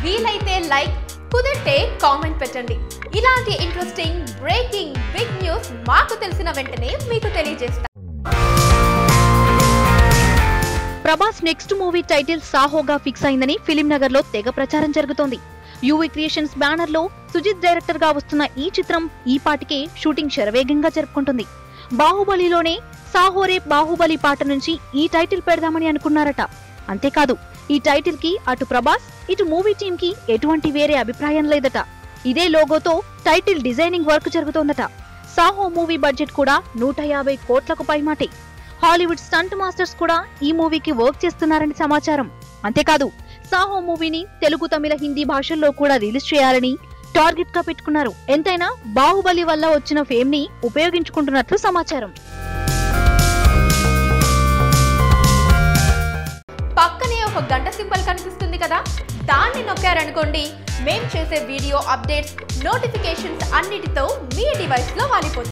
వీలైతే లైక్, కుదిరితే కామెంట్ పెట్టండి. ఇలాంటి ఇంట్రెస్టింగ్ బ్రేకింగ్ బిగ్ న్యూస్ మాకు తెలిసిన వెంటనే మీకు తెలియజేస్తాం. ప్రభాస్ నెక్స్ట్ మూవీ టైటిల్ సాహోగా ఫిక్స్ అయిందని ఫిలిం నగర్ లో తెగ ప్రచారం జరుగుతోంది. యూవీ క్రియేషన్స్ బ్యానర్ లో సుజిత్ డైరెక్టర్ గా వస్తున్న ఈ చిత్రం ఈ పాటికే షూటింగ్ శరవేగంగా జరుపుకుంటుంది. బాహుబలిలోనే సాహోరే బాహుబలి పాట నుంచి ఈ టైటిల్ పెడదామని అనుకున్నారట. అంతేకాదు, ఈ టైటిల్ కి అటు ప్రభాస్ ఇటు మూవీ టీమ్ కి ఎటువంటి వేరే అభిప్రాయం లేదట. ఇదే లోగోతో టైటిల్ డిజైనింగ్ వర్క్ జరుగుతోందట. సాహో మూవీ బడ్జెట్ కూడా 150 కోట్లకు పైమాటే. హాలీవుడ్ స్టంట్ మాస్టర్స్ కూడా ఈ మూవీకి వర్క్ చేస్తున్నారని సమాచారం. అంతేకాదు, సాహో మూవీని తెలుగు, తమిళ, హిందీ భాషల్లో కూడా రిలీజ్ చేయాలని టార్గెట్ గా పెట్టుకున్నారు. ఎంతైనా బాహుబలి వల్ల వచ్చిన ఫేమ్ ని ఉపయోగించుకుంటున్నట్లు సమాచారం. పక్కనే ఒక గంట సింబల్ కనిపిస్తుంది కదా, దాన్ని నొక్కారనుకోండి, మేం చేసే వీడియో అప్డేట్స్, నోటిఫికేషన్స్ అన్నిటితో మీ డివైస్ లో వాలిపోతుంది.